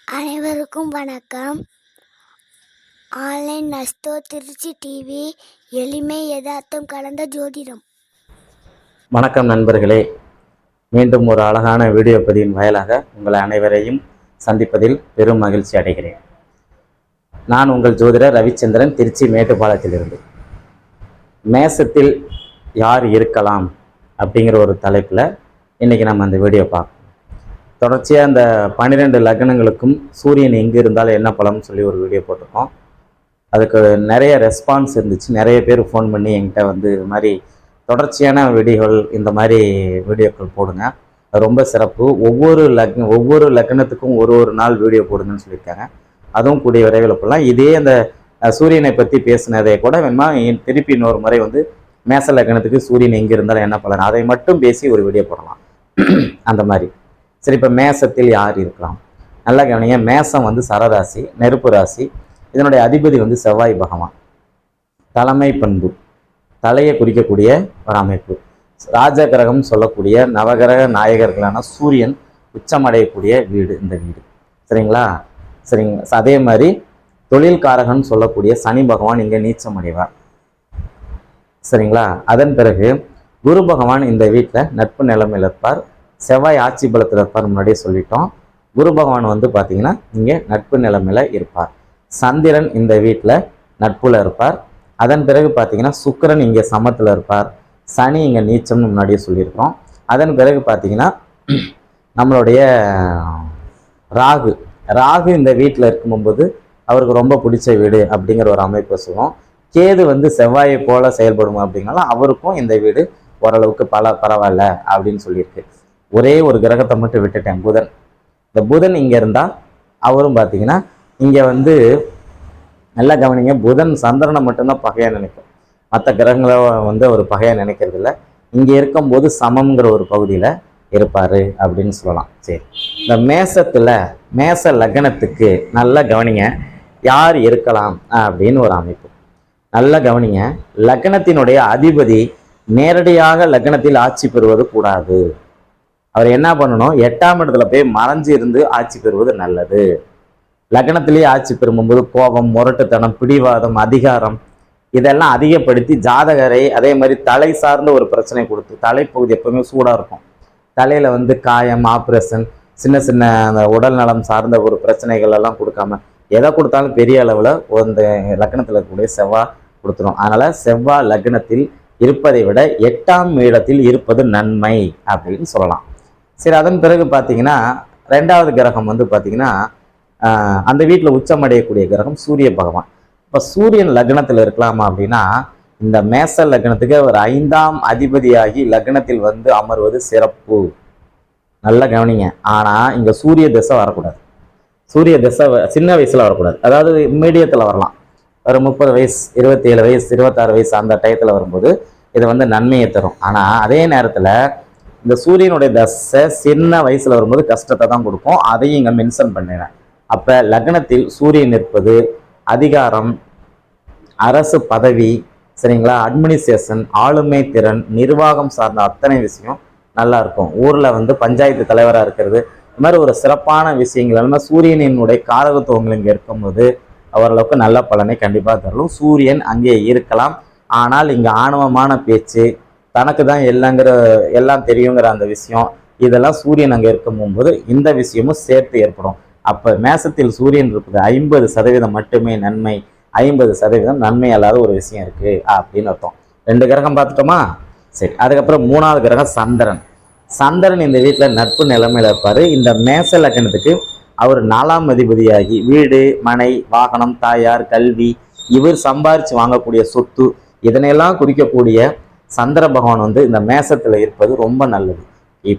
அனைவருக்கும் வணக்கம். Online நஸ்தோ Trichy TV, எளிமை யதார்த்தம் கலந்த ஜோதிடம். வணக்கம் நண்பர்களே, மீண்டும் ஒரு அழகான வீடியோ பதிவின் வாயிலாக உங்கள் அனைவரையும் சந்திப்பதில் பெரும் மகிழ்ச்சி அடைகிறேன். நான் உங்கள் ஜோதிடர் ரவிச்சந்திரன், திருச்சி மேட்டுப்பாளையத்திலிருந்து. மேசத்தில் யார் இருக்கலாம் அப்படிங்கிற ஒரு தலைப்பில் இன்றைக்கி நம்ம அந்த வீடியோ பார்ப்போம். தொடர்ச்சியாக அந்த 12 லக்னங்களுக்கும் சூரியன் எங்கே இருந்தாலும் என்ன பலம்னு சொல்லி ஒரு வீடியோ போட்டிருக்கோம். அதுக்கு நிறைய ரெஸ்பான்ஸ் இருந்துச்சு. நிறைய பேர் ஃபோன் பண்ணி என்கிட்ட இது மாதிரி தொடர்ச்சியான வீடியோகள், இந்த மாதிரி வீடியோக்கள் போடுங்க, ரொம்ப சிறப்பு, ஒவ்வொரு லக்னத்துக்கும் ஒரு நாள் வீடியோ போடுங்கன்னு சொல்லியிருக்காங்க. அதுவும் கூடிய விரைவில் போடலாம். இதே அந்த சூரியனை பற்றி பேசினதை கூட வேணுமா திருப்பி இன்னொரு முறை மேச லக்னத்துக்கு சூரியன் எங்கே இருந்தாலும் என்ன பலன், அதை மட்டும் பேசி ஒரு வீடியோ போடலாம். அந்த மாதிரி. சரி, இப்போ மேசத்தில் யார் இருக்கலாம்? நல்லா கவனிங்க. மேசம் சரராசி, நெருப்பு ராசி. இதனுடைய அதிபதி செவ்வாய் பகவான். தலைமை பண்பு, தலையை குறிக்கக்கூடிய ஒரு அமைப்பு. ராஜ கிரகம் சொல்லக்கூடிய நவகிரக நாயகர்களான சூரியன் உச்சமடையக்கூடிய வீடு இந்த வீடு. சரிங்களா? சரிங்க. அதே மாதிரி தொழில்காரகன் சொல்லக்கூடிய சனி பகவான் இங்கே நீச்சம் அடைவார். சரிங்களா? அதன் பிறகு குரு பகவான் இந்த வீட்டில் நட்பு நிலைமையில் இருப்பார். செவ்வாய் ஆட்சி பலத்தில் இருப்பார், முன்னாடியே சொல்லிட்டோம். குரு பகவான் பார்த்தீங்கன்னா இங்கே நட்பு நிலைமையில் இருப்பார். சந்திரன் இந்த வீட்டில் நட்புல இருப்பார். அதன் பிறகு பார்த்தீங்கன்னா சுக்கிரன் இங்கே சமத்தில் இருப்பார். சனி இங்கே நீச்சம்னு முன்னாடியே சொல்லியிருக்கிறோம். அதன் பிறகு பார்த்தீங்கன்னா நம்மளுடைய ராகு இந்த வீட்டில் இருக்கும்போது அவருக்கு ரொம்ப பிடிச்ச வீடு அப்படிங்கிற ஒரு அமைப்பை சொல்லுவோம். கேது செவ்வாயை போல செயல்படும் அப்படின்னாலும் அவருக்கும் இந்த வீடு ஓரளவுக்கு பரவாயில்ல அப்படின்னு சொல்லியிருக்கு. ஒரே ஒரு கிரகத்தை மட்டும் விட்டுட்டேன், புதன். இந்த புதன் இங்கே இருந்தால் அவரும் பார்த்தீங்கன்னா இங்கே நல்லா கவனிங்க. புதன் சந்திரனை மட்டும்தான் பகையாக நினைக்கும், மற்ற கிரகங்களை ஒரு பகையாக நினைக்கிறது இல்லை. இங்கே இருக்கும்போது சமம்ங்கிற ஒரு பகுதியில் இருப்பார் அப்படின்னு சொல்லலாம். சரி, இந்த மேச லக்னத்துக்கு நல்லா கவனிங்க, யார் இருக்கலாம் அப்படின்னு ஒரு அமைப்பு. நல்லா கவனிங்க. லக்னத்தினுடைய அதிபதி நேரடியாக லக்னத்தில் ஆட்சி பெறுவது கூடாது. அவர் என்ன பண்ணணும்? 8ஆம் இடத்துல போய் மறைஞ்சு இருந்து ஆட்சி பெறுவது நல்லது. லக்னத்திலேயே ஆட்சி பெறும்போது கோபம், முரட்டுத்தனம், பிடிவாதம், அதிகாரம் இதெல்லாம் அதிகப்படுத்தி ஜாதகரை அதே மாதிரி தலை சார்ந்த ஒரு பிரச்சனை கொடுத்து, தலைப்பகுதி எப்பவுமே சூடாக இருக்கும். தலையில் காயம், ஆப்ரேஷன், சின்ன அந்த உடல் நலம் சார்ந்த ஒரு பிரச்சனைகள் எல்லாம் கொடுக்காம எதை கொடுத்தாலும் பெரிய அளவில் அந்த லக்னத்தில் இருக்கக்கூடிய செவ்வாய் கொடுத்துரும். அதனால் செவ்வாய் லக்னத்தில் இருப்பதை விட 8ஆம் இடத்தில் இருப்பது நன்மை அப்படின்னு சொல்லலாம். சரி, அதன் பிறகு பார்த்தீங்கன்னா 2வது கிரகம் பார்த்தீங்கன்னா அந்த வீட்டில் உச்சமடையக்கூடிய கிரகம் சூரிய பகவான். இப்போ சூரியன் லக்னத்தில் இருக்கலாமா அப்படின்னா இந்த மேச லக்னத்துக்கு ஒரு 5ஆம் அதிபதியாகி லக்னத்தில் அமர்வது சிறப்பு. நல்லா கவனிங்க. ஆனால் இங்கே சூரிய திசை வரக்கூடாது. சூரிய திசை சின்ன வயசில் வரக்கூடாது. அதாவது மீடியத்தில் வரலாம். ஒரு 30 வயசு, 27 வயசு, 26 வயசு அந்த டயத்தில் வரும்போது இது நன்மையை தரும். ஆனால் அதே நேரத்தில் இந்த சூரியனுடைய தசை சின்ன வயசில் வரும்போது கஷ்டத்தை தான் கொடுக்கும். அதையும் இங்கே மென்ஷன் பண்ணிடுறேன். அப்போ லக்னத்தில் சூரியன் இருப்பது அதிகாரம், அரசு பதவி, சரிங்களா, அட்மினிஸ்ட்ரேஷன், ஆளுமை திறன், நிர்வாகம் சார்ந்த அத்தனை விஷயம் நல்லா இருக்கும். ஊரில் பஞ்சாயத்து தலைவராக இருக்கிறது, இந்த மாதிரி ஒரு சிறப்பான விஷயங்கள் எல்லாம் சூரியனினுடைய காரகத்துவங்கள் இங்கே இருக்கும்போது ஓரளவுக்கு நல்ல பலனை கண்டிப்பாக தரலும். சூரியன் அங்கே இருக்கலாம். ஆனால் இங்கே ஆணவமான பேச்சு, தனக்கு தான் எல்லாம் தெரியுங்கிற அந்த விஷயம், இதெல்லாம் சூரியன் அங்கே இருக்கும்போது இந்த விஷயமும் சேர்த்து ஏற்படும். அப்போ மேசத்தில் சூரியன் இருப்பது 50% மட்டுமே நன்மை, 50% நன்மை அல்லாத ஒரு விஷயம் இருக்குது அப்படின்னு அர்த்தம். 2 கிரகம் பார்த்துட்டோமா? சரி, அதுக்கப்புறம் 3வது கிரகம் சந்திரன் இந்த வீட்டில் நட்பு நிலைமையில் இருப்பார். இந்த மேச லக்னத்துக்கு அவர் 4ஆம் அதிபதியாகி வீடு, மனை, வாகனம், தாயார், கல்வி, இவர் சம்பாரித்து வாங்கக்கூடிய சொத்து இதனையெல்லாம் குறிக்கக்கூடிய சந்திர பகவான் இந்த மேசத்தில் இருப்பது ரொம்ப நல்லது.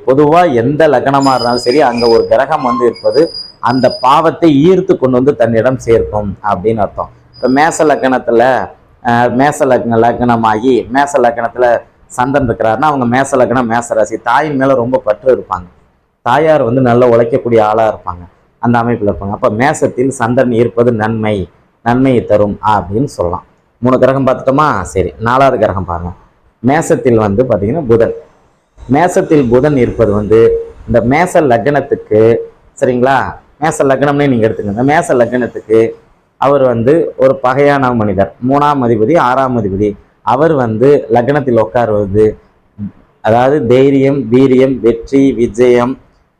பொதுவாக எந்த லக்னமாக இருந்தாலும் சரி, அங்கே ஒரு கிரகம் இருப்பது அந்த பாவத்தை ஈர்த்து கொண்டு தன்னிடம் சேர்க்கும் அப்படின்னு அர்த்தம். இப்போ மேச லக்னமாகி மேச லக்னத்தில் சந்திரன் இருக்கிறாருன்னா அவங்க மேச லக்னம், மேச ராசி, தாயின் மேலே ரொம்ப பற்று இருப்பாங்க. தாயார் நல்லா உழைக்கக்கூடிய ஆளாக இருப்பாங்க, அந்த அமைப்பில் இருப்பாங்க. அப்போ மேசத்தில் சந்திரன் இருப்பது நன்மையை தரும் அப்படின்னு சொல்லலாம். 3 கிரகம் பார்த்துட்டோமா? சரி, 4வது கிரகம் பாருங்க. மேசத்தில் பார்த்தீங்கன்னா புதன். மேசத்தில் புதன் இருப்பது இந்த மேச லக்னத்துக்கு சரிங்களா மேச லக்னம்னே நீங்கள் எடுத்துக்கங்க. இந்த மேச லக்னத்துக்கு அவர் வந்து ஒரு பகையான மனிதர், 3ஆம் அதிபதி 6ஆம் அதிபதி. அவர் வந்து லக்னத்தில் உட்காருவது அதாவது தைரியம், வீரியம், வெற்றி, விஜயம்,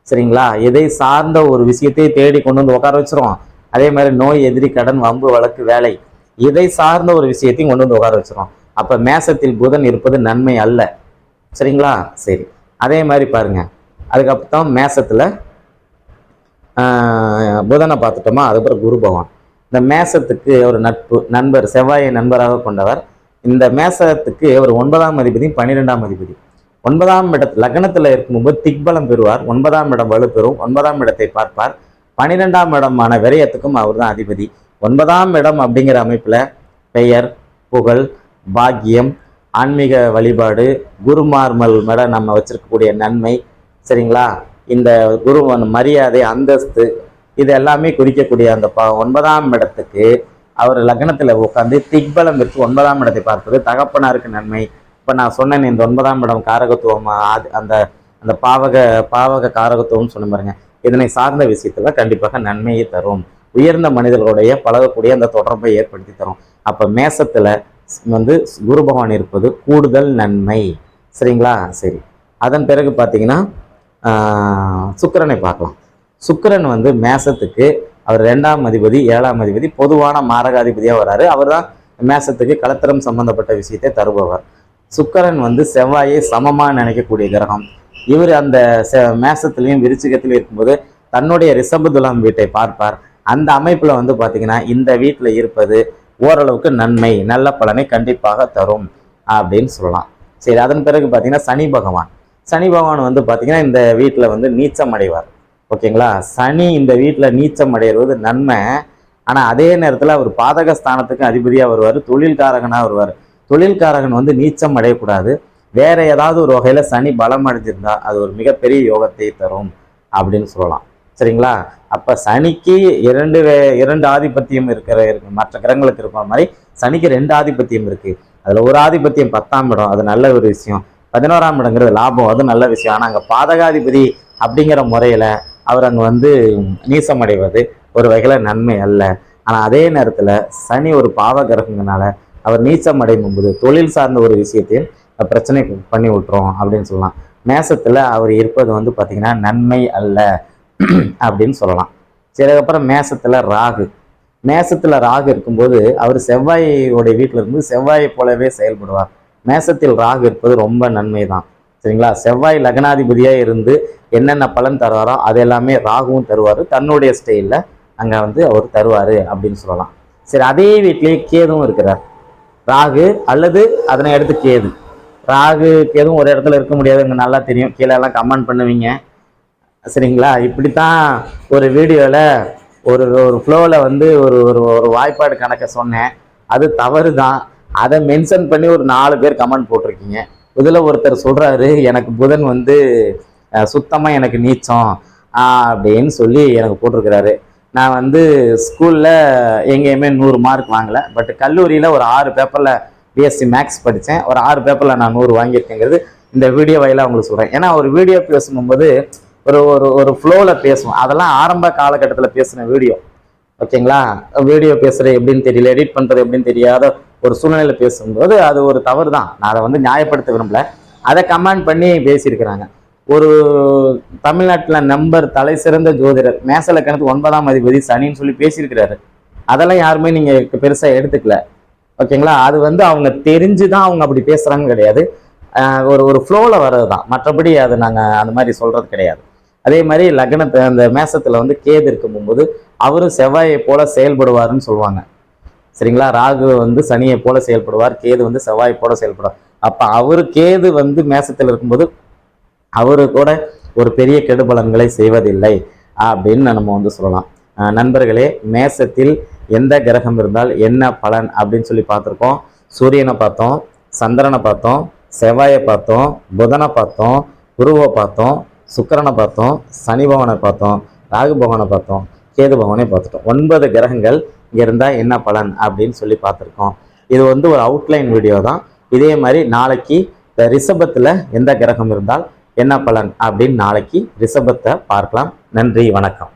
சரிங்களா, எதை சார்ந்த ஒரு விஷயத்தை தேடி கொண்டு வந்து உட்கார வச்சிரும். அதே மாதிரி நோய், எதிரி, கடன், வம்பு, வழக்கு, வேலை, இதை சார்ந்த ஒரு விஷயத்தையும் கொண்டு வந்து உட்கார வச்சிரும். அப்ப மேசத்தில் புதன் இருப்பது நன்மை அல்ல. சரிங்களா? சரி, அதே மாதிரி பாருங்க, அதுக்கப்புறம் மேசத்துல புதனை பார்த்துட்டோமா, அதுக்கப்புறம் குரு பகவான். இந்த மேசத்துக்கு ஒரு நண்பர், செவ்வாயை நண்பராக கொண்டவர். இந்த மேசத்துக்கு ஒரு 9ஆம் அதிபதி 12ஆம் அதிபதி. 9ஆம் இடத்து லக்னத்தில் இருக்கும்போது திக்பலம் பெறுவார். 9ஆம் இடம் வலு பெறும். 9ஆம் இடத்தை பார்ப்பார். 12ஆம் இடமான விரயத்துக்கும் அவர் தான் அதிபதி. 9ஆம் இடம் அப்படிங்கிற அமைப்புல பெயர், புகழ், பாக்கியம், ஆன்மீக வழிபாடு, குருமார்மல் மேல நம்ம வச்சிருக்கக்கூடிய நன்மை, சரிங்களா, இந்த குரு மரியாதை, அந்தஸ்து, இது எல்லாமே குறிக்கக்கூடிய அந்த 9ஆம் இடத்துக்கு அவர் லக்னத்துல உட்காந்து திக்பலம் இருக்கு 9ஆம் இடத்தை பார்ப்பது தகப்பனாருக்கு நன்மை. இப்ப நான் சொன்னேன், இந்த 9ஆம் இடம் காரகத்துவம், அந்த அந்த பாவக காரகத்துவம் சொன்ன பாருங்க, இதனை சார்ந்த விஷயத்துல கண்டிப்பாக நன்மையை தரும். உயர்ந்த மனிதர்களுடைய பழகக்கூடிய அந்த தொடர்பை ஏற்படுத்தி தரும். அப்ப மேசத்துல வந்து குரு பகவான் இருப்பது கூடுதல் நன்மை. சரிங்களா? சரி, அதன் பிறகு பார்த்தீங்கன்னா சுக்கிரனை பார்க்கலாம். சுக்கிரன் வந்து மேசத்துக்கு அவர் 2ஆம் அதிபதி 7ஆம் அதிபதி, பொதுவான மாரகாதிபதியாக வராரு. அவர் தான் மேசத்துக்கு கலத்திரம் சம்பந்தப்பட்ட விஷயத்தை தருபவர். சுக்கிரன் வந்து செவ்வாயை சமமாக நினைக்கக்கூடிய கிரகம். இவர் அந்த மேசத்திலையும் விருச்சிகத்திலையும் இருக்கும்போது தன்னுடைய ரிஷபதுலாம் வீட்டை பார்ப்பார். அந்த அமைப்புல வந்து பார்த்தீங்கன்னா இந்த வீட்டில் இருப்பது ஓரளவுக்கு நன்மை, நல்ல பலனை கண்டிப்பாக தரும் அப்படின்னு சொல்லலாம். சரி, அதன் பிறகு பார்த்தீங்கன்னா சனி பகவான். சனி பகவான் வந்து பார்த்தீங்கன்னா இந்த வீட்டில் வந்து நீச்சம் அடைவார். ஓகேங்களா? சனி இந்த வீட்டில் நீச்சம் அடைகிறது நன்மை. ஆனால் அதே நேரத்தில் அவர் பாதக ஸ்தானத்துக்கு அதிபதியாக வருவார், தொழில்காரகனாக வருவார். தொழில்காரகன் வந்து நீச்சம் அடையக்கூடாது. வேற ஏதாவது ஒரு வகையில் சனி பலம் அடைஞ்சிருந்தா அது ஒரு மிகப்பெரிய யோகத்தை தரும் அப்படின்னு சொல்லலாம். சரிங்களா? அப்போ சனிக்கு இரண்டு ஆதிபத்தியம் இருக்கிற மற்ற கிரகங்களுக்கு இருக்கிற மாதிரி சனிக்கு 2 ஆதிபத்தியம் இருக்கு. அதில் ஒரு ஆதிபத்தியம் 10ஆம் இடம், அது நல்ல ஒரு விஷயம். 11ஆம் இடங்கிறது லாபம், அது நல்ல விஷயம். ஆனால் அங்கே பாதகாதிபதி அப்படிங்கிற முறையில் அவர் அங்கே வந்து நீசம் அடைவது ஒரு வகையில் நன்மை அல்ல. ஆனால் அதே நேரத்தில் சனி ஒரு பாவ கிரகங்கனால அவர் நீச்சம் அடையும் போது தொழில் சார்ந்த ஒரு விஷயத்தையும் பிரச்சனை பண்ணி விட்டுரும் அப்படின்னு சொல்லலாம். மேசத்தில் அவர் இருப்பது வந்து பார்த்திங்கன்னா நன்மை அல்ல அப்படின்னு சொல்லலாம். சரி, அதுக்கப்புறம் மேசத்தில் ராகு. மேசத்தில் ராகு இருக்கும்போது அவர் செவ்வாயோடைய வீட்டில் இருந்து செவ்வாயை போலவே செயல்படுவார். மேசத்தில் ராகு இருப்பது ரொம்ப நன்மை தான். சரிங்களா? செவ்வாய் லக்னாதிபதியாக இருந்து என்னென்ன பலன் தருவாரோ அது எல்லாமே ராகுவும் தருவார். தன்னுடைய ஸ்டைலில் அங்கே வந்து அவர் தருவார் அப்படின்னு சொல்லலாம். சரி, அதே வீட்லேயே கேதுவும் இருக்கிறார். ராகு அல்லது அதனை அடுத்து கேது. ராகு கேதுவும் ஒரு இடத்துல இருக்க முடியாது, இங்கே நல்லா தெரியும், கீழே எல்லாம் கமெண்ட் பண்ணுவீங்க. சரிங்களா? இப்படித்தான் ஒரு வீடியோவில் ஒரு ஃப்ளோவில் வந்து ஒரு ஒரு வாய்ப்பாடு கணக்க சொன்னேன். அது தவறு தான். அதை மென்ஷன் பண்ணி ஒரு 4 பேர் கமெண்ட் போட்டிருக்கீங்க. இதில் ஒருத்தர் சொல்கிறாரு, எனக்கு புதன் வந்து சுத்தமாக எனக்கு நீச்சம் அப்படின்னு சொல்லி எனக்கு போட்டிருக்கிறாரு. நான் வந்து ஸ்கூலில் எங்கேயுமே 100 மார்க் வாங்கலை. பட் கல்லூரியில் ஒரு 6 பேப்பரில் பிஎஸ்சி மேக்ஸ் படித்தேன். ஒரு 6 பேப்பரில் நான் 100 வாங்கியிருக்கேங்கிறது இந்த வீடியோ வாயிலாக உங்களுக்கு சொல்கிறேன். ஏன்னா ஒரு வீடியோ பேசும்போது ஒரு ஒரு ஃப்ளோவில் பேசுவோம். அதெல்லாம் ஆரம்ப காலகட்டத்தில் பேசின வீடியோ. ஓகேங்களா? வீடியோ பேசுகிறது எப்படின்னு தெரியல, எடிட் பண்ணுறது எப்படின்னு தெரியாத ஒரு சூழ்நிலையில் பேசும்போது அது ஒரு தவறு தான். நான் அதை வந்து நியாயப்படுத்த விரும்பல. அதை கமெண்ட் பண்ணி பேசியிருக்கிறாங்க. ஒரு தமிழ்நாட்டில் நம்பர் தலை சிறந்த ஜோதிடர் மேச லக்னத்துக்கு 9ஆம் அதிபதி சனின்னு சொல்லி பேசியிருக்கிறாரு. அதெல்லாம் யாருமே நீங்கள் பெருசாக எடுத்துக்கல. ஓகேங்களா? அது வந்து அவங்க தெரிஞ்சு தான் அவங்க அப்படி பேசுகிறாங்க கிடையாது. ஒரு ஃப்ளோவில் வர்றது தான். மற்றபடி அது நாங்கள் அந்த மாதிரி சொல்கிறது கிடையாது. அதே மாதிரி லக்னத்தை அந்த மேசத்தில் வந்து கேது இருக்கும்போது அவரும் செவ்வாயை போல செயல்படுவாருன்னு சொல்லுவாங்க. சரிங்களா? ராகு வந்து சனியை போல செயல்படுவார், கேது வந்து செவ்வாயை போல செயல்படுவார். அப்போ அவரு கேது வந்து மேசத்தில் இருக்கும்போது அவரு கூட ஒரு பெரிய கெடுபலன்களை செய்வதில்லை அப்படின்னு நம்ம வந்து சொல்லலாம். நண்பர்களே, மேசத்தில் எந்த கிரகம் இருந்தால் என்ன பலன் அப்படின்னு சொல்லி பார்த்துருக்கோம். சூரியனை பார்த்தோம், சந்திரனை பார்த்தோம், செவ்வாயை பார்த்தோம், புதனை பார்த்தோம், குருவை பார்த்தோம், சுக்கிரனை பார்த்தோம், சனி பகவானை பார்த்தோம், ராகு பகவானை பார்த்தோம், கேது பகவானை பார்த்துட்டோம். 9 கிரகங்கள் இங்கே இருந்தால் என்ன பலன் அப்படின்னு சொல்லி பார்த்துருக்கோம். இது வந்து ஒரு அவுட்லைன் வீடியோ தான். இதே மாதிரி நாளைக்கு இந்த ரிஷபத்தில் எந்த கிரகம் இருந்தால் என்ன பலன் அப்படின்னு நாளைக்கு ரிஷபத்தை பார்க்கலாம். நன்றி, வணக்கம்.